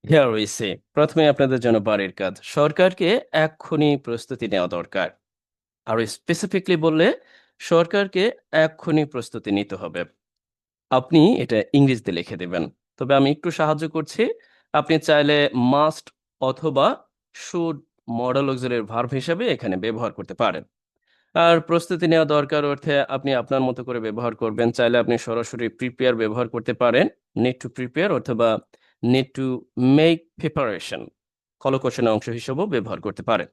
Here we say প্রথমে আপনাদের জন্য বাড়ির কাজ সরকারকে এক্ষুনি প্রস্তুতি নেওয়া দরকার। আর স্পেসিফিকলি বললে সরকারকে এক্ষুনি প্রস্তুতি নিতে হবে। আপনি এটা ইংরেজিতে লিখে দেবেন, তবে আমি একটু সাহায্য করছি। আপনি চাইলে মাস্ট অথবা শুড মডেল অক্সিলারি ভার্ব হিসেবে এখানে ব্যবহার করতে পারেন। আর প্রস্তুতি নেওয়া দরকার অর্থে আপনি আপনার মতো করে ব্যবহার করবেন। চাইলে আপনি সরাসরি প্রিপেয়ার ব্যবহার করতে পারেন, নিড টু প্রিপেয়ার, অথবা নিড টু মেক প্রিপারেশন কলকৌশলের অংশ হিসেবেও ব্যবহার করতে পারেন।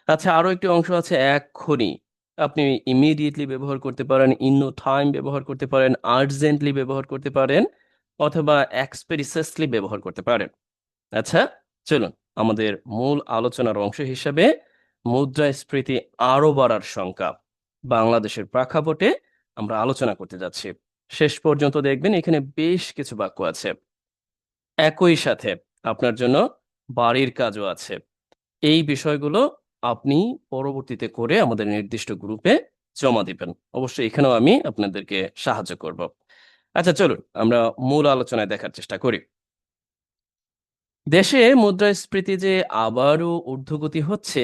আচ্ছা, আরো একটি অংশ আছে এক্ষুনি। আপনি ইমিডিয়েটলি ব্যবহার করতে পারেন, ইন নো টাইম ব্যবহার করতে পারেন, আর্জেন্টলি ব্যবহার করতে পারেন, অথবা এক্সপেরিসেসলি ব্যবহার করতে পারেন। আচ্ছা, চলুন আমাদের মূল আলোচনার অংশ হিসেবে মুদ্রাস্ফীতি আরো বাড়ার শঙ্কা বাংলাদেশের প্রেক্ষাপটে আমরা আলোচনা করতে যাচ্ছি। শেষ পর্যন্ত দেখবেন এখানে বেশ কিছু বাক্য আছে। একই সাথে আপনার জন্য বাড়ির কাজও আছে। এই বিষয়গুলো আপনি পরবর্তীতে করে আমাদের নির্দিষ্ট গ্রুপে জমা দিবেন। অবশ্যই এখানেও আমি আপনাদেরকে সাহায্য করব। আচ্ছা, চলুন আমরা মূল আলোচনায় দেখার চেষ্টা করি। দেশে মুদ্রাস্ফীতি যে আবারও ঊর্ধ্বগতি হচ্ছে,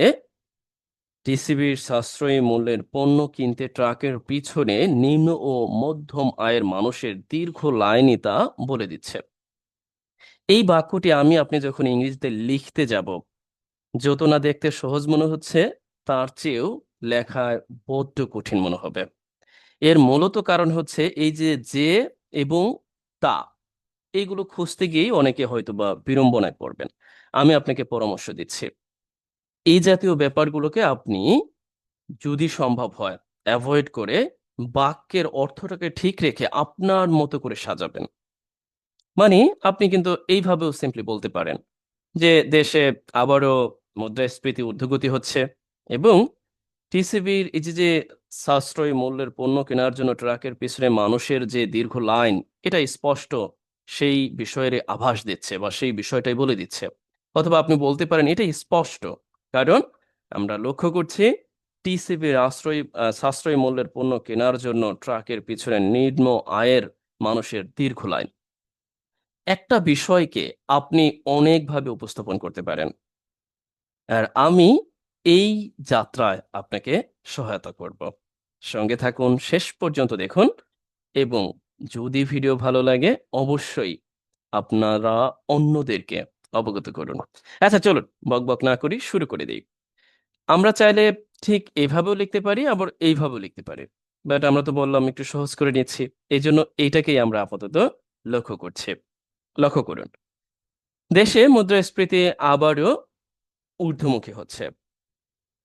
টিসিবির সাশ্রয়ী মূল্যের পণ্য কিনতে ট্রাকের পিছনে নিম্ন ও মধ্যম আয়ের মানুষের দীর্ঘ লাইনই তা বলে দিচ্ছে। এই বাক্যটি আমি আপনি যখন ইংরেজিতে লিখতে যাব, যত না দেখতে সহজ মনে হচ্ছে, তার চেয়েও লেখায় বড্ড কঠিন মনে হবে। এর মূলত কারণ হচ্ছে এই যে এবং তা, এইগুলো খুঁজতে গিয়েই অনেকে হয়তো বা বিড়ম্বনায় পড়বেন। আমি আপনাকে পরামর্শ দিচ্ছি, এই জাতীয় ব্যাপারগুলোকে আপনি যদি সম্ভব হয় অ্যাভয়েড করে বাক্যের অর্থটাকে ঠিক রেখে আপনার মতো করে সাজাবেন। মানে আপনি কিন্তু এইভাবেও সিম্পলি বলতে পারেন যে দেশে আবারও মুদ্রাস্ফীতি ঊর্ধ্বগতি হচ্ছে, এবং টিসিবির এই যে সাশ্রয়ী মূল্যের পণ্য কেনার জন্য ট্রাকের পিছনে মানুষের যে দীর্ঘ লাইন, এটা স্পষ্ট সেই বিষয়ের আভাস দিচ্ছে বা সেই বিষয়টাই বলে দিচ্ছে। অথবা আপনি বলতে পারেন এটা স্পষ্ট, কারণ আমরা লক্ষ্য করছি টিসিবির সাশ্রয়ী মূল্যের পণ্য কেনার জন্য ট্রাকের পিছনে নিম্ন আয়ের মানুষের দীর্ঘ লাইন। একটা বিষয়কে আপনি অনেকভাবে উপস্থাপন করতে পারেন, আর আমি এই যাত্রায় আপনাকে সহায়তা করব। সঙ্গে থাকুন, শেষ পর্যন্ত দেখুন, এবং যদি ভিডিও ভালো লাগে অবশ্যই আপনারা অন্যদেরকে অবগত করুন। আচ্ছা, চলুন বকবক না করি, শুরু করে দিই। আমরা চাইলে ঠিক এভাবেও লিখতে পারি, আবার এইভাবেও লিখতে পারি, বাট আমরা তো বললাম একটু সহজ করে নিচ্ছি, এই জন্য এইটাকেই আমরা আপাতত লক্ষ্য করছি। লক্ষ্য করুন, দেশে মুদ্রাস্ফীতি আবারও ঊর্ধ্বমুখী হচ্ছে।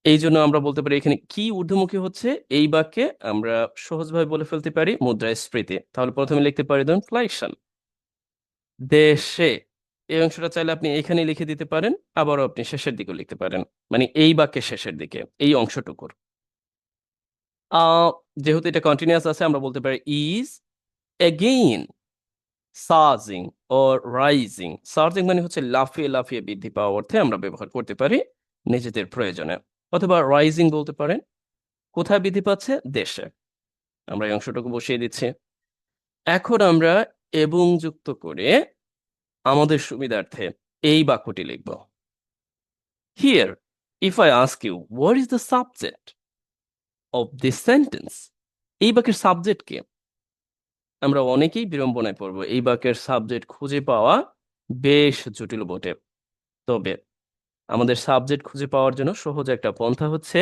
এই জন্য আমরা বলতে পারি এখানে কি ঊর্ধ্বমুখী হচ্ছে, এই বাক্যে আমরা সহজভাবে বলে ফেলতে পারি মুদ্রাস্ফীতি। তাহলে প্রথমে লিখতে পারি ধরুন ফ্লাইশন। দেশে, এই অংশটা চাইলে আপনি এখানে লিখে দিতে পারেন, আবারও আপনি শেষের দিকে লিখতে পারেন, মানে এই বাক্যের শেষের দিকে এই অংশটুকুর। আহ যেহেতু এটা কন্টিনিউয়াস আছে, আমরা বলতে পারি ইজ এগেইন সার্জিং অর রাইজিং। সার্জিং মানে হচ্ছে লাফিয়ে লাফিয়ে বৃদ্ধি পাওয়া অর্থে আমরা ব্যবহার করতে পারি নিজেদের প্রয়োজনে। অথবা রাইজিং বলতে পারেন কোথায় বৃদ্ধি পাচ্ছে, দেশে। আমরা এই অংশটুকু বসিয়ে দিচ্ছি। এখন আমরা এবং যুক্ত করে আমাদের সুবিধার্থে এই বাক্যটি লিখব। Here, if I ask you what is the subject of this sentence, এই বাক্যের সাবজেক্ট কে? আমরা অনেকেই বিড়ম্বনায় পড়বো, এই বাক্যের সাবজেক্ট খুঁজে পাওয়া বেশ জটিল বটে। তবে আমাদের সাবজেক্ট খুঁজে পাওয়ার জন্য সহজ একটা পন্থা হচ্ছে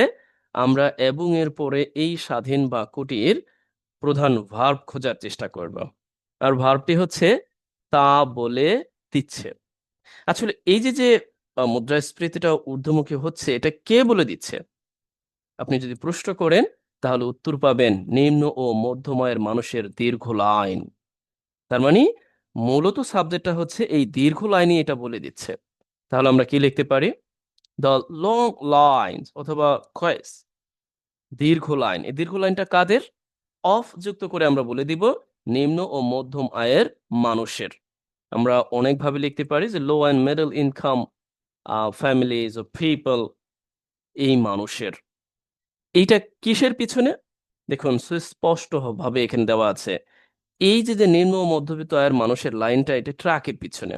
আমরা এবং এর পরে এই স্বাধীন বাক্যটির প্রধান ভার্ব খোঁজার চেষ্টা করব। আর ভার্বটি হচ্ছে তা বলে দিচ্ছে। আসলে এই যে মুদ্রাস্ফীতিটা ঊর্ধ্বমুখী হচ্ছে, এটা কে বলে দিচ্ছে? আপনি যদি প্রশ্ন করেন তাহলে উত্তর পাবেন নিম্ন ও মধ্যম আয়ের মানুষের দীর্ঘ লাইন। তার মানে মূলত সাবজেক্টটা হচ্ছে এই দীর্ঘ লাইনই এটা বলে দিচ্ছে। তাহলে আমরা কি লিখতে পারি? দ্য লং লাইনস, অথবা কয়েস, দীর্ঘ লাইন। এই দীর্ঘ লাইনটা কাদের? অফ যুক্ত করে আমরা বলে দিব নিম্ন ও মধ্যম আয়ের মানুষের। আমরা অনেকভাবে লিখতে পারি যে low and middle income families ও পিপল, এই মানুষের। এইটা কিসের পিছনে? দেখুন সুস্পষ্ট ভাবে এখানে দেওয়া আছে এই যে নিম্ন ও মধ্যবিত্ত আয়ের মানুষের লাইনটা, এটা ট্রাকের পিছনে।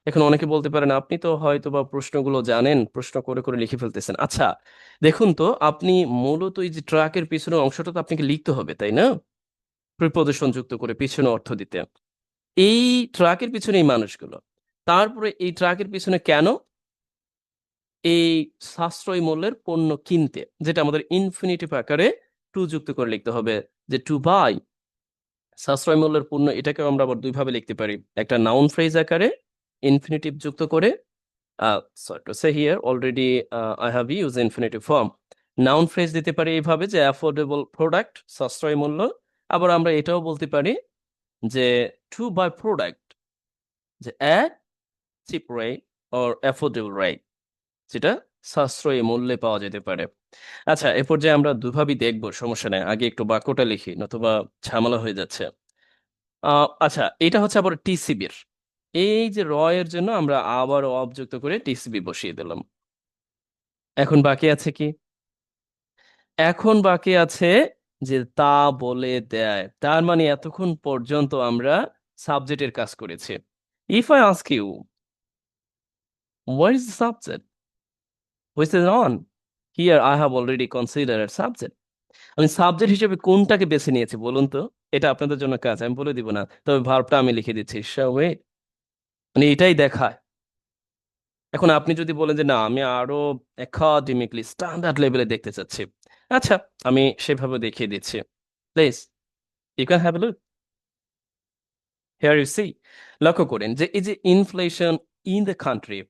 এখন অনেকে বলতে পারেন আপনি তো হয়তো বা প্রশ্নগুলো জানেন, প্রশ্ন করে করে লিখে ফেলতেছেন। আচ্ছা, দেখুন তো আপনি মূলত এই যে ট্রাকের পিছনের অংশটা তো আপনাকে লিখতে হবে, তাই না? প্রিপজিশন যুক্ত করে পিছনে অর্থ দিতে। এই ট্রাকের পিছনে এই মানুষগুলো। তারপরে এই ট্রাকের পিছনে কেন? এই সাশ্রয়ী মূল্যের পণ্য কিনতে, যেটা আমাদের ইনফিনিটিভ আকারে টু যুক্ত করে লিখতে হবে, যে টু বাই। সাশ্রয় মূল্যের পণ্য এটাকেও আমরা আবার দুইভাবে লিখতে পারি, একটা নাউন ফ্রেজ আকারে ইনফিনিটিভ যুক্ত করে। sorry to say here already I have used infinitive form. Noun phrase দিতে পারি এইভাবে যে অ্যাফোর্ডেবল প্রোডাক্ট, সাশ্রয় মূল্য। আবার আমরা এটাও বলতে পারি যে টু বাই প্রোডাক্ট, যে at chip rate or affordable rate, যেটা সাশ্রয়ী মূল্যে পাওয়া যেতে পারে। আচ্ছা, এ পর্যায়ে আমরা দুভাবেই দেখবো, সমস্যা নেই। আগে একটু বাক্যটা লিখি, নতুবা ঝামেলা হয়ে যাচ্ছে। আচ্ছা, এটা হচ্ছে আবার টিসিবির। এই যে র এর জন্য আমরা আবার অব যুক্ত করে টিসিবি বসিয়ে দিলাম। এখন বাকি আছে কি? এখন বাকি আছে যে তা বলে দেয়। তার মানে এতক্ষণ পর্যন্ত আমরা সাবজেক্টের কাজ করেছি। If I ask you what is the subject, which is on, here I have already considered subject. আমি সাবজেক্ট হিসেবে কোনটাকে বেছে নিয়েছি বলুন তো? এটা আপনাদের জন্য কাজ, আমি বলে দিব না, তবে ভার্বটা আমি লিখে দিচ্ছি। shall wait, মানে এটাই দেখায়। এখন আপনি যদি বলেন যে না, আমি আরো একাডেমিকলি স্ট্যান্ডার্ড লেভেলে দেখতে চাচ্ছি, আচ্ছা, আমি সেভাবে দেখিয়ে দিচ্ছি। Please, you can have a look. Here you see, লক্ষ্য করেন যে এই যে ইনফ্লেশন ইন দ্য কান্ট্রি,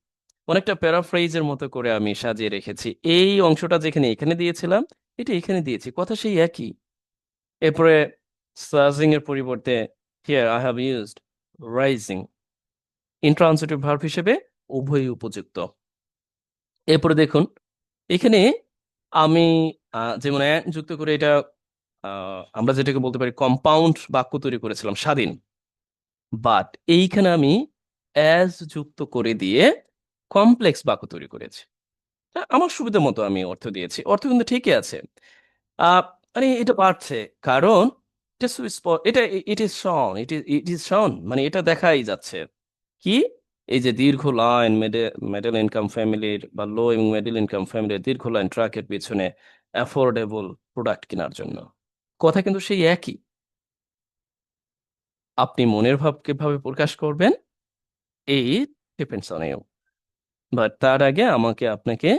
অনেকটা প্যারাফ্রেজের মতো করে আমি সাজিয়ে রেখেছি। এই অংশটা যেখানে এখানে দিয়েছিলাম, এটা এখানে দিয়েছি, কথা সেই একই। এরপরে সার্জিং এর পরিবর্তে here I have used rising. Intransitive verb হিসেবে উভয়ই উপযুক্ত। এরপরে দেখুন, এখানে আমি যেমন যুক্ত করে এটা আমরা যেটাকে বলতে পারি কম্পাউন্ড বাক্য তৈরি করেছিলাম, স্বাধীন। বাট এইখানে আমি অ্যাজ যুক্ত করে দিয়ে কমপ্লেক্স বাক্য তৈরি করেছি। আমার সুবিধা মতো আমি অর্থ দিয়েছি, অর্থ কিন্তু ঠিকই আছে। আহ, মানে এটা বাড়ছে, কারণ এটা it is Shaun, it is শন, মানে এটা দেখাই যাচ্ছে কি, এই যে দীর্ঘ লাইন মিডল ইনকাম ফ্যামিলির বা লো এবং মিডল ইনকাম ফ্যামিলির দীর্ঘ লাইন ট্রাকের পিছনে অ্যাফোর্ডেবল প্রোডাক্ট কেনার জন্য। কথা কিন্তু সেই একই। আপনি মনের ভাব কিভাবে প্রকাশ করবেন, এই ডিপেন্ডস অন ইউ। বাট তার আগে আমাকে আপনাকে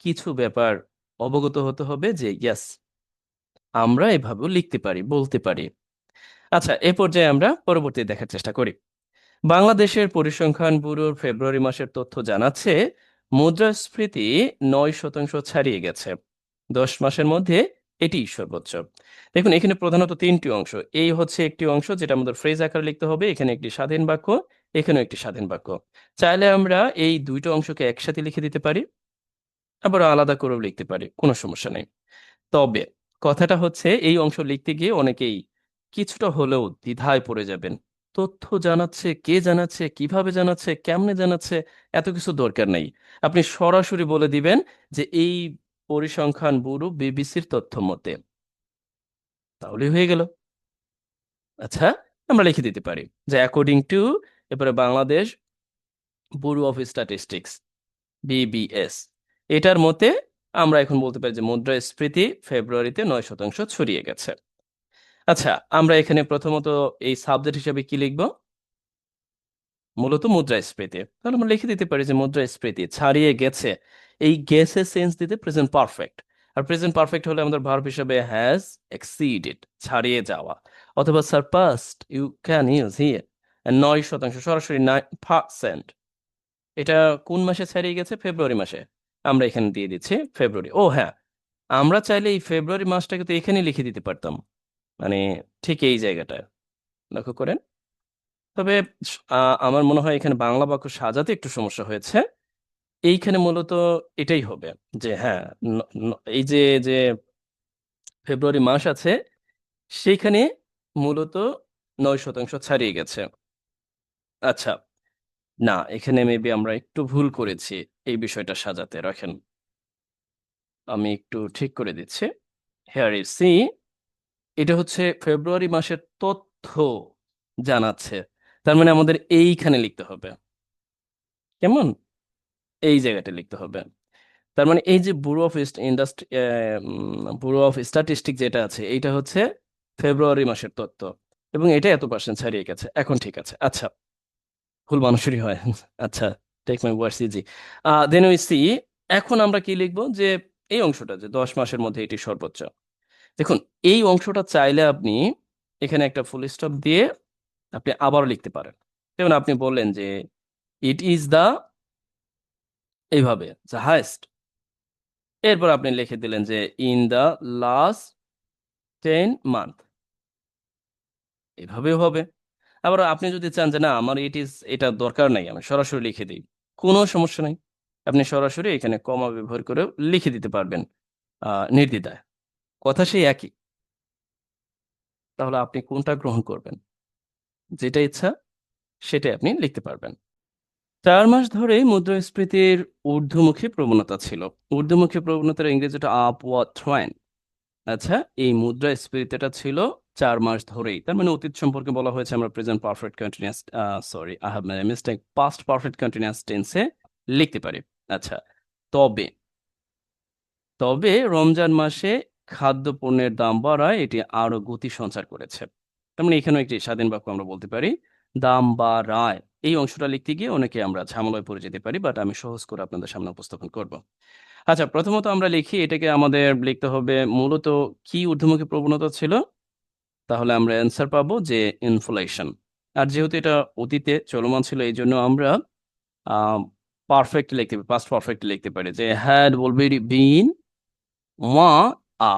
কিছু ব্যাপার অবগত হতে হবে যে ইয়েস, আমরা এভাবেও লিখতে পারি, বলতে পারি। আচ্ছা, এ পর্যায়ে আমরা পরবর্তী দেখার চেষ্টা করি। বাংলাদেশের পরিসংখ্যান ব্যুরোর ফেব্রুয়ারি মাসের তথ্য জানাচ্ছে মুদ্রাস্ফীতি 9% ছাড়িয়ে গেছে। 10 মাসের মধ্যে এটি সর্বোচ্চ। দেখুন, এখানে প্রধানত তিনটি অংশ। এই হচ্ছে একটি অংশ যেটা আমাদের ফ্রেজ আকারে লিখতে হবে, এখানে একটি স্বাধীন বাক্য, এখানেও একটি স্বাধীন বাক্য। চাইলে আমরা এই দুইটা অংশকে একসাথে লিখে দিতে পারি, আবার আলাদা করেও লিখতে পারি, কোনো সমস্যা নেই। তবে কথাটা হচ্ছে, এই অংশ লিখতে গিয়ে অনেকেই কিছুটা হলেও দ্বিধায় পড়ে যাবেন। তথ্য জানাচ্ছে, কে জানাচ্ছে, কিভাবে জানাচ্ছে, কেমনে জানাচ্ছে, এত কিছু দরকার নেই। আপনি সরাসরি বলে দিবেন যে এই পরিসংখ্যান ব্যুরো বিবিসির তথ্য মতে, তাহলেই হয়ে গেল। আচ্ছা, আমরা লিখে দিতে পারি যে অ্যাকর্ডিং টু, এরপরে Bangladesh bureau of statistics, BBS, এটার মতে আমরা এখন বলতে পারি যে মুদ্রাস্ফীতি ফেব্রুয়ারিতে 9% ছড়িয়ে গেছে। আচ্ছা, আমরা এখানে প্রথমত এই সাবজেক্ট হিসেবে কি লিখব? মূলত মুদ্রাস্ফীতি। তাহলে আমরা লিখে দিতে পারি যে মুদ্রাস্ফীতি ছাড়িয়ে গেছে। এই গেছে সেন্স দিতে প্রেজেন্ট পারফেক্ট, আর প্রেজেন্ট পারফেক্ট হলে আমাদের ভার্ব হিসেবে হ্যাজ এক্সিডেড, ছাড়িয়ে যাওয়া, অথবা সারপাসড ইউ ক্যান ইউজ হিয়ার। 9%, সরাসরি 9%। এটা কোন মাসে ছাড়িয়ে গেছে? ফেব্রুয়ারি মাসে। আমরা এখানে দিয়ে দিচ্ছি ফেব্রুয়ারি। ও হ্যাঁ, আমরা চাইলে এই ফেব্রুয়ারি মাসটাকে তো এখানে লিখে দিতে পারতাম, মানে ঠিক এই জায়গাটায়, লক্ষ্য করেন। তবে আমার মনে হয় এখানে বাংলা বাক্য সাজাতে একটু সমস্যা হয়েছে। এইখানে মূলত এটাই হবে যে হ্যাঁ, এই যে যে ফেব্রুয়ারি মাস আছে, সেইখানে মূলত 9% ছাড়িয়ে গেছে। আচ্ছা, না, এখানে মেবি আমরা একটু ভুল করেছি এই বিষয়টা সাজাতে। রাখেন, আমি একটু ঠিক করে দিচ্ছি। হেয়ার ইউ সি, এটা হচ্ছে ফেব্রুয়ারি মাসের তথ্য জানাচ্ছে, তার মানে আমাদের এইখানে লিখতে হবে। কেমন? এই জায়গাটা লিখতে হবে। তার মানে এই যে ব্যুরো অফ স্ট্যাটিস্টিক যেটা আছে এইটা হচ্ছে ফেব্রুয়ারি মাসের তথ্য, এবং এটা এত% ছাড়িয়ে গেছে। এখন ঠিক আছে, আচ্ছা, ভুল মানুষেরই হয়। আচ্ছা, take my words easy. Then we see, এখন আমরা কি লিখবো যে এই অংশটা যে 10 মাসের মধ্যে এটি সর্বোচ্চ। দেখুন, এই অংশটা চাইলে আপনি এখানে একটা ফুল স্টপ দিয়ে আপনি আবারও লিখতে পারেন। যেমন আপনি বললেন যে ইট ইজ দ্য, এইভাবে, দ্য হাইস্ট। এরপর আপনি লিখে দিলেন যে ইন দ্য লাস্ট 10 মান্থ, এভাবেও হবে। আবার আপনি যদি চান যে না আমার এটা দরকার নাই, আমি সরাসরি লিখে দিই, কোনো সমস্যা নাই। আপনি সরাসরি এখানে কমা ব্যবহার করে লিখে দিতে পারবেন নির্দ্বিধায়। কথা সেই একই। তাহলে আপনি কোনটা গ্রহণ করবেন? যেটা ইচ্ছা সেটাই আপনি লিখতে পারবেন। 4 মাস ধরেই মুদ্রাস্ফীতির ঊর্ধ্বমুখী প্রবণতা ছিল। ঊর্ধ্বমুখী প্রবণতার ইংরেজিটা আপওয়ার্ড ট্রেন্ড। আচ্ছা, এই মুদ্রাস্ফীতিটা ছিল 4 মাস ধরেই। তার মানে অতীত সম্পর্কে বলা হয়েছে, আমরা present perfect continuous, sorry I have made a mistake, past perfect continuous টেন্সে লিখতে পারি। আচ্ছা, তবে তবে রমজান মাসে খাদ্যপণ্যের দাম বাড়ায় এটি আরো গতি সঞ্চার করেছে। তার মানে এখানেও একটি স্বাধীন বাক্য আমরা বলতে পারি, দাম বাড়ায়। এই অংশটা লিখতে গিয়ে অনেকে আমরা ঝামেলায় পড়ে যেতে পারি, বাট আমি সহজ করে আপনাদের সামনে উপস্থাপন করব। আচ্ছা, প্রথমত আমরা লিখি, এটাকে আমাদের লিখতে হবে মূলত কি ঊর্ধ্বমুখী প্রবণতা ছিল। তাহলে আমরা অ্যান্সার পাবো যে ইনফ্লেশন। আর যেহেতু এটা অতীতে চলমান ছিল, এই জন্য আমরা পারফেক্ট লিখতে পারি, পাস্ট পারফেক্ট লিখতে পারি যে হ্যাড অলরেডি বিন ওয়া আ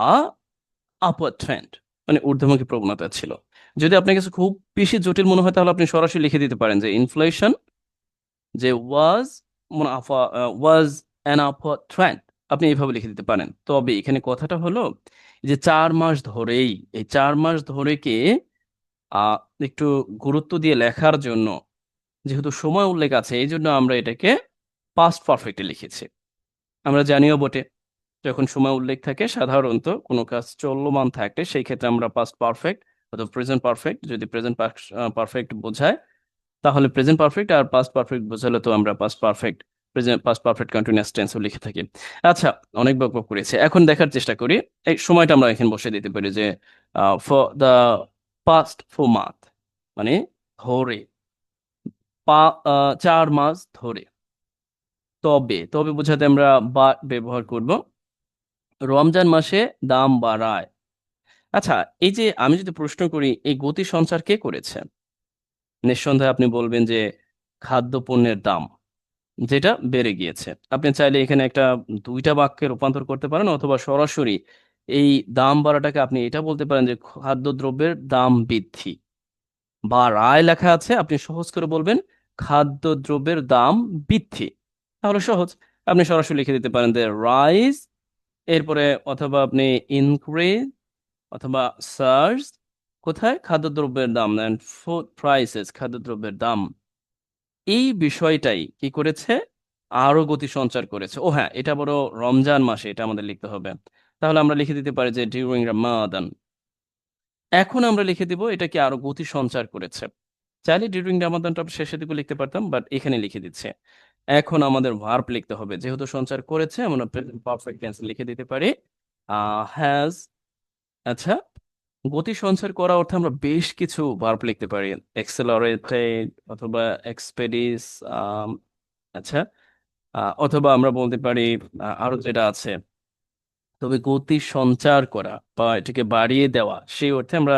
আপওয়ার্ড ট্রেন্ড, মানে ঊর্ধ্বমুখী প্রবণতা ছিল। যদি আপনার কাছে খুব বেশি জটিল মনে হয় তাহলে আপনি সরাসরি লিখে দিতে পারেন যে ইনফ্লেশন, যে ওয়াজ অ্যান আপওয়ার্ড ট্রেন্ড, আপনি এইভাবে লিখে দিতে পারেন। তবে এখানে কথাটা হলো যে 4 মাস ধরেই, এই 4 মাস ধরে কে আহ একটু গুরুত্ব দিয়ে লেখার জন্য, যেহেতু সময় উল্লেখ আছে, এই জন্য আমরা এটাকে পাস্ট পারফেক্টে লিখেছি। আমরা জানিও বটে, যখন সময় উল্লেখ থাকে সাধারণত কোনো কাজ চলমান থাকে সেই ক্ষেত্রে আমরা পাস্ট পারফেক্ট অথবা প্রেজেন্ট পারফেক্ট, যদি প্রেজেন্ট পারফেক্ট বোঝায় তাহলে প্রেজেন্ট পারফেক্ট, আর পাস্ট পারফেক্ট বোঝালে তো আমরা পাস্ট পারফেক্ট কন্টিনিউয়াস টেন্সও লিখে থাকি। আচ্ছা, অনেক বকবক করেছে, এখন দেখার চেষ্টা করি। এই সময়টা আমরা এখানে বসে দিতে পারি যে ফর দ্য past 4 month, মানে ধরে, 4 মাস ধরে। তবে তবে বোঝাতে আমরা বা ব্যবহার করব। রমজান মাসে দাম বাড়ায়। আচ্ছা, এই যে আমি যদি প্রশ্ন করি এই গতি সঞ্চার কে করেছে, নিঃসন্দেহে আপনি বলবেন যে খাদ্যপণ্যের দাম যেটা বেড়ে গিয়েছে। আপনি চাইলে এখানে একটা দুইটা বাক্যে রূপান্তর করতে পারেন, অথবা সরাসরি এই দাম বাড়াটাকে আপনি এটা বলতে পারেন যে খাদ্যদ্রব্যের দাম বৃদ্ধি। বা রায় লেখা আছে, আপনি সহজ করে বলবেন খাদ্যদ্রব্যের দাম বৃদ্ধি। তাহলে সহজ, আপনি সরাসরি লিখে দিতে পারেন যে রাইজ, এরপরে অথবা আপনি ইনক্রিজ অথবা সার্জ, কোথায়? খাদ্যদ্রব্যের দাম, এন্ড ফুড প্রাইসেস, খাদ্যদ্রব্যের দাম। এই বিষয়টাই কি করেছে? আরো গতি সঞ্চার করেছে। ও হ্যাঁ, এটা বড় রমজান মাসে, এটা আমাদের লিখতে হবে। তাহলে আমরা লিখে দিতে পারি যে ডিউরিং রমাদান। এখন আমরা লিখে দিব এটা কি আরো গতি সঞ্চার করেছে। চাইলে ডিউরিং রামাদানটা শেষের দিকে লিখতে পারতাম, বাট এখানে লিখে দিচ্ছে। এখন আমাদের ভার্ব লিখতে হবে, যেহেতু সঞ্চার করেছে আমরা প্রেজেন্ট পারফেক্ট টেন্স লিখে দিতে পারি হ্যাজ। আচ্ছা, গতি সঞ্চার করা অর্থে আমরা বেশ কিছু ভার্ব লিখতে পারি, এক্সেলারেটেড অথবা এক্সপেডিস। আচ্ছা, অথবা আমরা বলতে পারি আরো যেটা আছে, তবে গতি সঞ্চার করা বা এটাকে বাড়িয়ে দেওয়া সেই অর্থে আমরা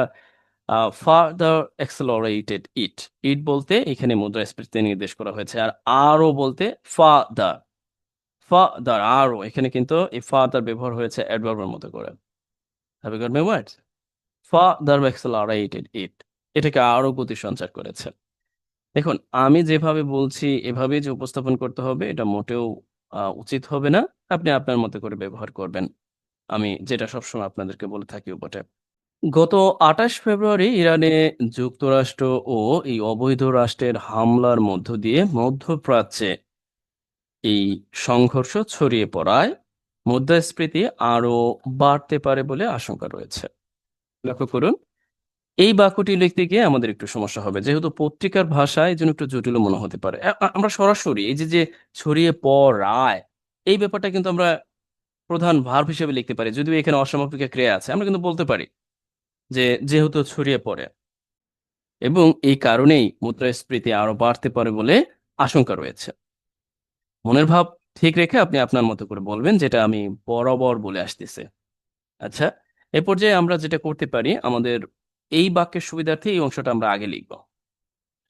ফার্দার এক্সেলারেটেড ইট। ইট বলতে এখানে মুদ্রাস্ফীতি নির্দেশ করা হয়েছে, আর আরো বলতে ফাদার। ফাদার, আরো, এখানে কিন্তু এই ফাদার ব্যবহার হয়েছে অ্যাডভার্বের মতো করে। Have you got my words? Further accelerated it, এটাকে আরো গতি সঞ্চার করেছে। দেখুন, আমি যেভাবে বলছি এভাবেই যে উপস্থাপন করতে হবে এটা মোটেও উচিত হবে না। আপনি আপনার মতো করে ব্যবহার করবেন, আমি যেটা সবসময় আপনাদেরকে বলে থাকি বটে। গত ২৮ ফেব্রুয়ারি ইরানে যুক্তরাষ্ট্র ও এই অবৈধ রাষ্ট্রের হামলার মধ্য দিয়ে মধ্যপ্রাচ্যে এই সংঘর্ষ ছড়িয়ে পড়ায় মুদ্রাস্ফীতি আরো বাড়তে পারে বলে আশঙ্কা রয়েছে। লক্ষ্য করুন, এই বাক্যটি লিখতে গিয়ে আমাদের একটু সমস্যা হবে, যেহেতু পত্রিকার ভাষা এই জন্য একটু জটিল মনে হতে পারে। আমরা সরাসরি এই যে যে ছড়িয়ে পড়ায়, এই ব্যাপারটা কিন্তু আমরা প্রধান ভার্ব হিসেবে লিখতে পারি। যদিও এখানে অসমাপিকা ক্রিয়া আছে, আমরা কিন্তু বলতে পারি যে যেহেতু ছড়িয়ে পড়ে, এবং এই কারণেই মুদ্রাস্ফীতি আরো বাড়তে পারে বলে আশঙ্কা রয়েছে। মনের ভাব ঠিক রেখে আপনি আপনার মতো করে বলবেন, যেটা আমি বরাবর বলে আসতেছি। আচ্ছা, এ পর্যায়ে আমরা যেটা করতে পারি, আমাদের এই বাক্যের সুবিধার্থে এই অংশটা আমরা আগে লিখব।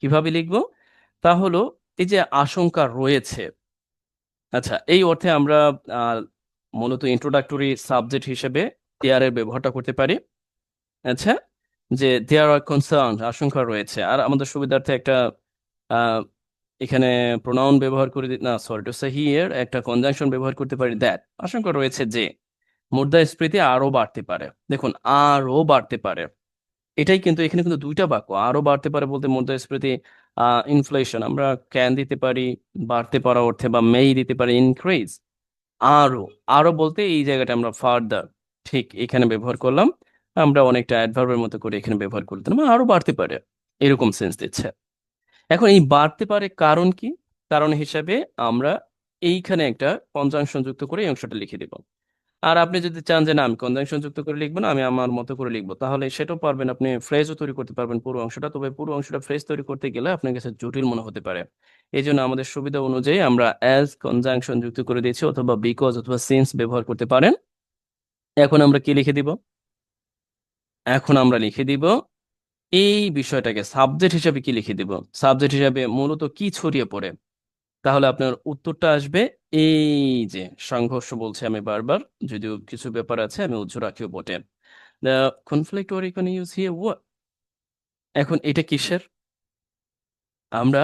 কিভাবে লিখব? তা হলো, এই যে আশঙ্কা রয়েছে, আচ্ছা, এই অর্থে আমরা আহ, মূলত ইন্ট্রোডাক্টরি সাবজেক্ট হিসেবে দেয়ার এর ব্যবহারটা করতে পারি। আচ্ছা, যে দেয়ার আর কনসার্ন, আশঙ্কা রয়েছে। আর আমাদের সুবিধার্থে একটা আহ, এখানে প্রোনাউন ব্যবহার করে না, সরি টু সে হিয়ার একটা কনজাংশন ব্যবহার করতে পারি, দ্যাট, আশঙ্কা রয়েছে যে মুদ্রাস্ফীতি আরো বাড়তে পারে। দেখুন, আরো বাড়তে পারে, এটাই কিন্তু এখানে কিন্তু দুইটা বাক্য। আরো বাড়তে পারে বলতে মুদ্রাস্ফীতি ইনফ্লেশন আমরা ক্যান দিতে পারি বাড়তে পারা অর্থে, বা মেই দিতে পারি ইনক্রিজ। আরো, আরো বলতে এই জায়গাটা আমরা ফার্দার ঠিক এখানে ব্যবহার করলাম। আমরা অনেকটা অ্যাডভার্বের মতো করে এখানে ব্যবহার করতাম, আরো বাড়তে পারে, এরকম সেন্স দিচ্ছে। এখন এই বাড়তে পারে কারণ কি? কারণ হিসাবে আমরা এইখানে একটা কনজাংশন যুক্ত করে এই অংশটা লিখে দেব। আর আপনি যদি চান যে না, আমি কনজাংশন যুক্ত করে লিখবো না, আমি আমার মতো করে লিখবো, তাহলে সেটাও পারবেন। আপনি ফ্রেজও তৈরি করতে পারবেন পুরো অংশটা। তবে পুরো অংশটা ফ্রেজ তৈরি করতে গেলে আপনার কাছে জটিল মনে হতে পারে। এই জন্য আমাদের সুবিধা অনুযায়ী আমরা অ্যাজ কনজাংশন যুক্ত করে দিয়েছি, অথবা বিকজ অথবা সিন্স ব্যবহার করতে পারেন। এখন আমরা কি লিখে দিব? এখন আমরা লিখে দিব এই বিষয়টাকে সাবজেক্ট হিসাবে কি লিখে দিব? সাবজেক্ট হিসাবে মূলত কি ছড়িয়ে পড়ে? তাহলে আপনার উত্তরটা আসবে এই যে সংঘর্ষ, বলছে আমি বারবার, যদিও কিছু ব্যাপার আছে আমি উজ্জ্ব রাখিও বটে। The conflict or icon use here what. এখন এটা কিসের? আমরা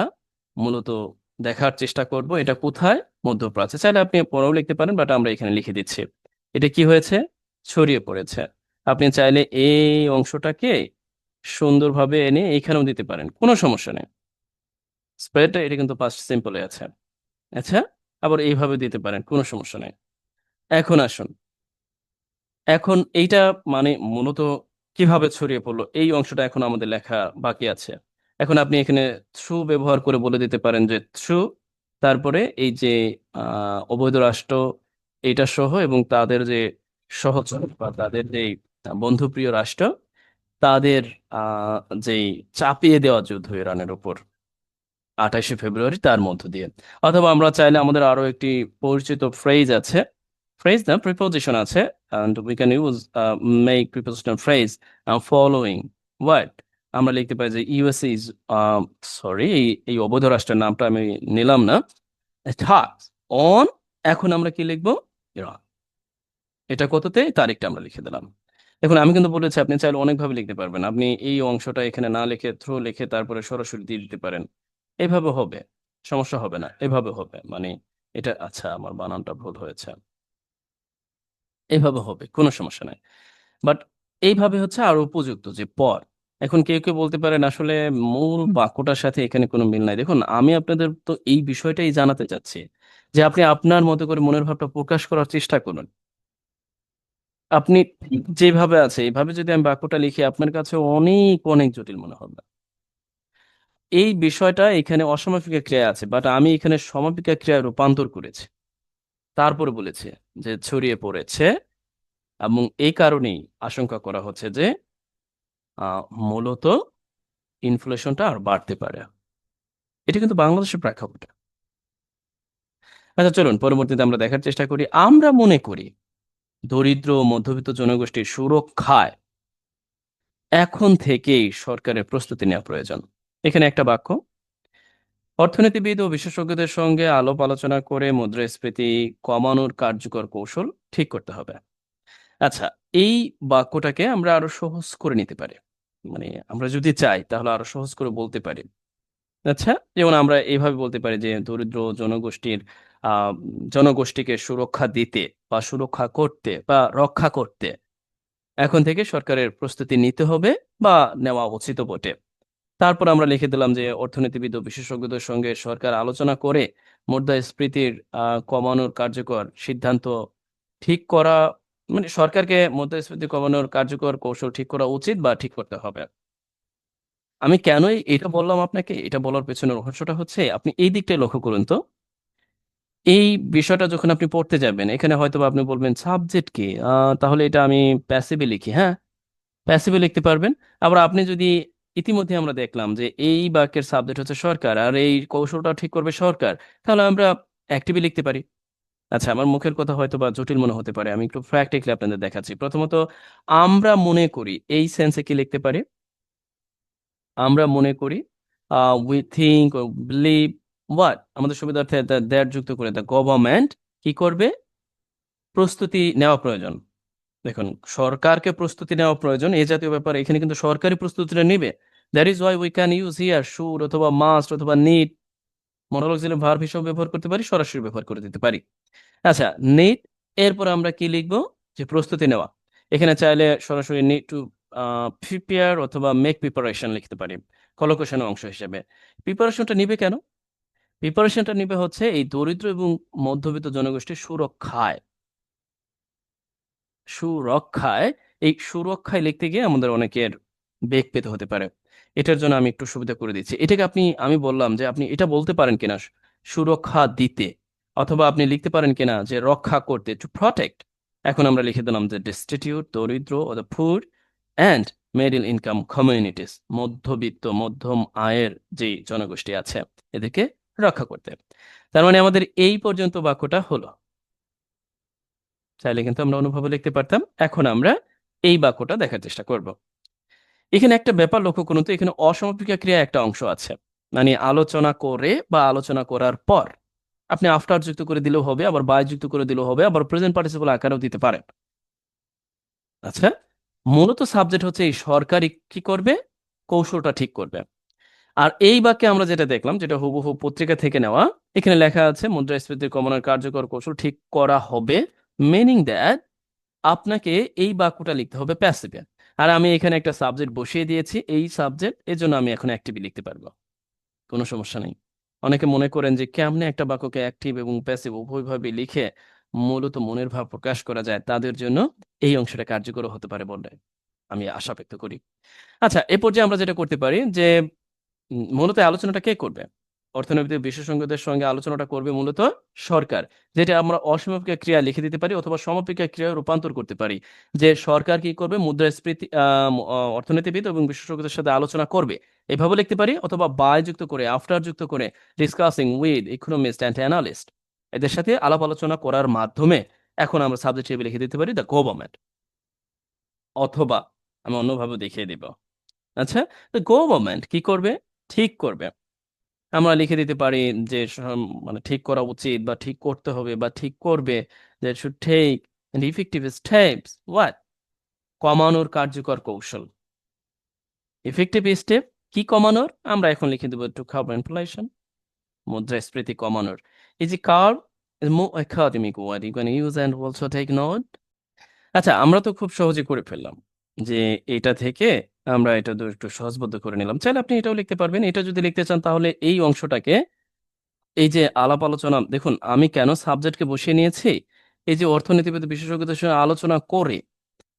মূলত দেখার চেষ্টা করব এটা কোথায়, মধ্যপ্রাচ্যে। চাইলে আপনি পরেও লিখতে পারেন, বাট আমরা এখানে লিখে দিচ্ছি। এটা কি হয়েছে? ছড়িয়ে পড়েছে। আপনি চাইলে এই অংশটাকে সুন্দরভাবে এনে এখানেও দিতে পারেন, কোনো সমস্যা নেই। স্প্রেডটা এটা কিন্তু পাস্ট সিম্পলে আছে। আচ্ছা, আবার এইভাবে দিতে পারেন, কোনো সমস্যা নেই। এখন আসুন, এখন এইটা মানে মূলত কিভাবে ছড়িয়ে পড়লো, এই অংশটা এখন আমাদের লেখা বাকি আছে। এখন আপনি এখানে থ্রু ব্যবহার করে বলে দিতে পারেন যে থ্রু, তারপরে এই যে অবৈধ রাষ্ট্র এটা সহ, এবং তাদের যে সহচর বা তাদের যে বন্ধুপ্রিয় রাষ্ট্র, তাদের আহ যেই চাপিয়ে দেওয়া যুদ্ধ ইরানের উপর 28শে ফেব্রুয়ারি, তার মধ্য দিয়ে। অথবা আমরা চাইলে আমাদের আরো একটি পরিচিত ফ্রেজ আছে, ফ্রেজ না, প্রিপোজিশন আছে, and we can use make prepositional phrase following what। আমরা লিখতে পারি যে ইউএসএ ইজ, সরি, এই অবৈধ রাষ্ট্রের নামটা আমি নিলাম না, attacks on, এখন আমরা কি লিখবো? ইরান। এটা কততে, তারিখটা আমরা লিখে দিলাম। এখন আমি কিন্তু বলেছি আপনি চাইলে অনেকভাবে লিখতে পারবেন। আপনি এই অংশটা এখানে না লিখে থ্রু লিখে তারপরে সরাসরি দিয়ে দিতে পারেন, এভাবে হবে, সমস্যা হবে না। এভাবে হবে মানে, এটা আচ্ছা আমার বানানটা ভুল হয়েছে, এভাবে হবে, কোনো সমস্যা নাই। বাট এইভাবে হচ্ছে আরো উপযুক্ত যে পর। এখন কেউ কেউ বলতে পারেন আসলে মূল বাক্যটার সাথে এখানে কোনো মিল নাই। দেখুন, আমি আপনাদের তো এই বিষয়টাই জানাতে চাচ্ছি যে আপনি আপনার মতো করে মনের ভাবটা প্রকাশ করার চেষ্টা করুন। আপনি ঠিক যেভাবে আছে এইভাবে যদি আমি বাক্যটা লিখি, আপনার কাছে অনেক অনেক জটিল মনে হবে। এই বিষয়টা এখানে অসমাপিকা ক্রিয়া আছে, বাট আমি এখানে সমাপিকা ক্রিয়ায় রূপান্তর করেছি। তারপরে বলেছে যে ছড়িয়ে পড়েছে, এবং এই কারণেই আশঙ্কা করা হচ্ছে যে মূলত ইনফ্লেশনটা আর বাড়তে পারে। এটা কিন্তু বাংলাদেশের প্রেক্ষাপটে। আচ্ছা, চলুন পরবর্তীতে আমরা দেখার চেষ্টা করি। আমরা মনে করি দরিদ্র ও মধ্যবিত্ত জনগোষ্ঠীর সুরক্ষায় এখন থেকেই সরকারের প্রস্তুতি নেওয়া প্রয়োজন। এখানে একটা বাক্য, অর্থনীতিবিদ ও বিশেষজ্ঞদের সঙ্গে আলাপ আলোচনা করে মুদ্রাস্ফীতি কমানোর কার্যকর কৌশল ঠিক করতে হবে। আচ্ছা, এই বাক্যটাকে আমরা আরো সহজ করে নিতে পারি, মানে আমরা যদি চাই তাহলে আরো সহজ করে বলতে পারি। আচ্ছা, যেমন আমরা এইভাবে বলতে পারি যে দরিদ্র জনগোষ্ঠীর জনগোষ্ঠীকে সুরক্ষা দিতে বা সুরক্ষা করতে বা রক্ষা করতে এখন থেকে সরকারের প্রস্তুতি নিতে হবে, বা নেওয়া উচিত বটে। তারপর আমরা লিখে দিলাম যে অর্থনীতিবিদ ও বিশেষজ্ঞদের সঙ্গে সরকার আলোচনা করে মুদ্রাস্ফীতির কমানোর কার্যকর সিদ্ধান্ত ঠিক করা, মানে সরকারকে মুদ্রাস্ফীতি কমানোর কার্যকর কৌশল ঠিক করা উচিত বা ঠিক করতে হবে। আমি কেন এটা বললাম আপনাকে, এটা বলার পেছনে রহস্যটা হচ্ছে আপনি এই দিকটাই লক্ষ্য করুন তো। এই বিষয়টা যখন আপনি পড়তে যাবেন, এখানে হয়তো বা আপনি বলবেন সাবজেক্ট কি, তাহলে এটা আমি প্যাসিভে লিখি। হ্যাঁ, প্যাসিভে লিখতে পারবেন। আবার আপনি যদি, ইতিমধ্যে আমরা দেখলাম যে এই বাক্যের সাবজেক্ট হচ্ছে সরকার আর এই কৌশলটা ঠিক করবে সরকার, তাহলে আমরা অ্যাক্টিভে লিখতে পারি। আচ্ছা, আমার মুখের কথা হয়তো বা জটিল মনে হতে পারে, আমি একটু প্র্যাকটিক্যালি আপনাদের দেখাচ্ছি। প্রথমত, আমরা মনে করি, এই সেন্সে কি লিখতে পারি? আমরা মনে করি, উই থিঙ্ক, বিলিভ, হোয়াট, আমাদের সুবিধার্থে দ্যাট যুক্ত করে দ্য গভর্নমেন্ট কি করবে, প্রস্তুতি নেওয়া প্রয়োজন। দেখুন, সরকারকে প্রস্তুতি নেওয়া প্রয়োজন এই জাতীয় ব্যাপার, এখানে কিন্তু সরকারি প্রস্তুতিটা নেবে। That is why we can use here should অথবা মাস্ট অথবা নিড, মনোলজিক্যাল ভার্ব হিসেবে ব্যবহার করতে পারি, সরাসরি ব্যবহার করে দিতে পারি। আচ্ছা, নিড, এরপর আমরা কি লিখবো, যে প্রস্তুতি নেওয়া। এখানে চাইলে সরাসরি নিড টু প্রিপেয়ার অথবা মেক প্রিপারেশন লিখতে পারি কলোকেশনের অংশ হিসেবে। প্রিপারেশনটা নিবে কেন? প্রিপারেশনটা নিবে হচ্ছে এই দরিদ্র এবং মধ্যবিত্ত জনগোষ্ঠীর সুরক্ষায়। সুরক্ষায়, এই সুরক্ষায় লিখতে গিয়ে আমাদের অনেকের বেগ পেতে হতে পারে। এটার জন্য আমি একটু সুবিধা করে দিচ্ছি। এটাকে আপনি, আমি বললাম যে আপনি এটা বলতে পারেন কিনা, সুরক্ষা দিতে, অথবা আপনি লিখতে পারেন কিনা যে রক্ষা করতে, টু প্রটেক্ট। এখন আমরা লিখে দিলাম যে ডিস্টিটিউট, দরিদ্র ও the poor and middle income communities, মধ্যবিত্ত মধ্যম আয়ের যে জনগোষ্ঠী আছে এদেরকে রক্ষা করতে। তার মানে আমাদের এই পর্যন্ত বাক্যটা হলো। চাইলে কিন্তু আমরা অনুভবে লিখতে পারতাম। এখন আমরা এই বাক্যটা দেখার চেষ্টা করব। এখানে একটা ব্যাপার লক্ষ্য করুন তো, এখানে অসমাপিকা ক্রিয়া একটা অংশ আছে। মানে আলোচনা করে বা আলোচনা করার পর। আপনি আফটার যুক্ত করে দিলেও হবে, আবার বাই যুক্ত করে দিলেও হবে, আবার প্রেজেন্ট পার্টিসিপল আকারেও দিতে পারেন। আচ্ছা, মূলত সাবজেক্ট হচ্ছে এই সরকারি কি করবে, কৌশলটা ঠিক করবে। আর এই বাক্যে আমরা যেটা দেখলাম, যেটা হুবহু পত্রিকা থেকে নেওয়া, এখানে লেখা আছে মুদ্রাস্ফীতি কমানোর কার্যকর কৌশল ঠিক করা হবে, মিনিং দ্যাট আপনাকে এই বাক্যটা লিখতে হবে প্যাসিভে। আর আমি এখানে একটা সাবজেক্ট বসিয়ে দিয়েছি, এই সাবজেক্ট, এর জন্য আমি এখন অ্যাক্টিভে লিখতে পারবো, কোনো সমস্যা নেই। অনেকে মনে করেন যে কেমনে একটা বাক্যকে অ্যাক্টিভ এবং প্যাসিভ উভয়ভাবে লিখে মূলত মনের ভাব প্রকাশ করা যায়, তাদের জন্য এই অংশটা কার্যকর হতে পারে বলে আমি আশা ব্যক্ত করি। আচ্ছা, এ পর্যায়ে আমরা যেটা করতে পারি যে মূলত এই আলোচনাটা কে করবে? অর্থনৈতিক বিশেষজ্ঞদের সঙ্গে আলোচনাটা করবে মূলত সরকার। যেটা আমরা অসমাপিকা ক্রিয়া লিখে দিতে পারি অথবা সমাপিকা ক্রিয়ায় রূপান্তর করতে পারি। যে সরকার কি করবে? মুদ্রাস্ফীতি অর্থনীতিবিদ এবং বিশেষজ্ঞদের সাথে আলোচনা করবে। এভাবে লিখতে পারি, অথবা বাই যুক্ত করে, আফটার যুক্ত করে, discussing with economist and analyst, এদের সাথে আলাপ আলোচনা করার মাধ্যমে এখন আমরা সাবজেক্ট হিসেবে লিখে দিতে পারি দ্য গভর্নমেন্ট। অথবা আমি অন্যভাবে দেখিয়ে দিব। আচ্ছা, দ্য গভর্নমেন্ট কি করবে? ঠিক করবে। আমরা লিখে দিতে পারি যে মানে ঠিক করা উচিত বা ঠিক করতে হবে বা ঠিক করবে, that should take an effective steps, what, কমানোর কার্যকর কৌশল। ইফেক্টিভ স্টেপ কি কমানোর? আমরা এখন লিখে দেবো টু কার্ব ইনফ্লেশন, মুদ্রাস্ফীতি কমানোর। এই যে carb is more academic word you can use and also take note. আচ্ছা, আমরা তো খুব সহজে করে ফেললাম যে এটা থেকে আমরা এটা একটু সহজবদ্ধ করে নিলাম। চাইলে আপনি এটাও লিখতে পারবেন। এটা যদি লিখতে চান তাহলে এই অংশটাকে, এই যে আলাপ আলোচনা, দেখুন আমি কেন সাবজেক্টকে বসিয়ে নিয়েছি, এই যে অর্থনীতিবিদ বিশেষজ্ঞদের সঙ্গে আলোচনা করে,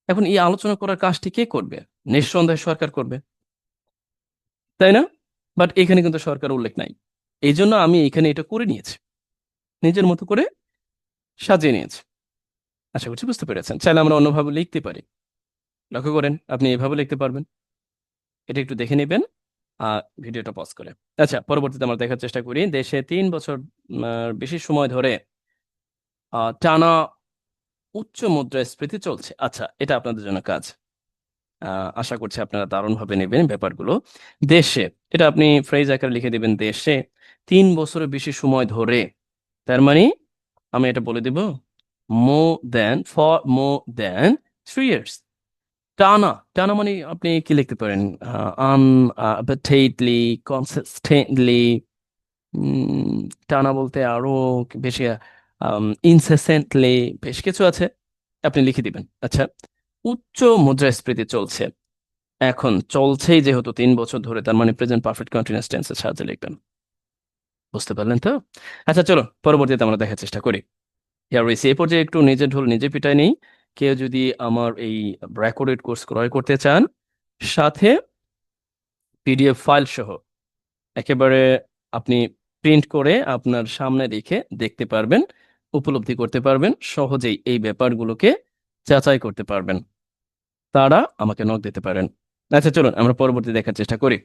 এখন এই আলোচনা করার কাজটি কে করবে? নিঃসন্দেহে সরকার করবে, তাই না? বাট এখানে কিন্তু সরকার উল্লেখ নাই, এই জন্য আমি এখানে এটা করে নিয়েছি, নিজের মতো করে সাজিয়ে নিয়েছি। আশা করছি বুঝতে পেরেছেন। চাইলে আমরা অন্যভাবে লিখতে পারি, লক্ষ্য করেন আপনি এভাবে লিখতে পারবেন। এটা একটু দেখে নেবেন ভিডিওটা পজ করে। আচ্ছা, পরবর্তীতে আমরা দেখার চেষ্টা করি, দেশে 3 বছর বেশি সময় ধরে টানা উচ্চ মুদ্রাস্ফীতি চলছে। আচ্ছা, এটা আপনাদের জন্য কাজ। আশা করছি আপনারা দারুণভাবে নেবেন ব্যাপারগুলো। দেশে, এটা আপনি ফ্রেজ আকারে লিখে দিবেন, দেশে 3 বছরের বেশি সময় ধরে। তার মানে আমি এটা বলে দিব, ফর মোর দ্যান 3 ইয়ার্স। টানা, টানা মানে আপনি কি লিখতে পারেন? আনঅ্যাবাটেডলি, কনসিস্টেন্টলি, টানা বলতে আরো বেশি, ইনসেসেন্টলি, বেশ কিছু আছে, আপনি লিখে দিবেন। আচ্ছা, উচ্চ মুদ্রাস্ফীতি চলছে, এখন চলছেই যেহেতু 3 বছর ধরে, তার মানে প্রেজেন্ট পারফেক্ট কন্টিনিউয়াস টেন্সের সাহায্যে লিখবেন। বুঝতে পারলেন তো? আচ্ছা, চলো পরবর্তীতে আমরা দেখার চেষ্টা করি। হিয়ার উই সি, এই পর্যায়ে একটু নিজের ঢোল নিজে পিটাই নেই। কেউ যদি আমার এই রেকর্ডেড কোর্স ক্রয় করতে চান, সাথে পিডিএফ ফাইল সহ একেবারে আপনি প্রিন্ট করে আপনার সামনে রেখে দেখতে পারবেন, উপলব্ধি করতে পারবেন, সহজেই এই ব্যাপারগুলোকে যাচাই করতে পারবেন। তারা আমাকে নক দিতে পারেন। আচ্ছা, চলুন আমরা পরবর্তী দেখার চেষ্টা করি।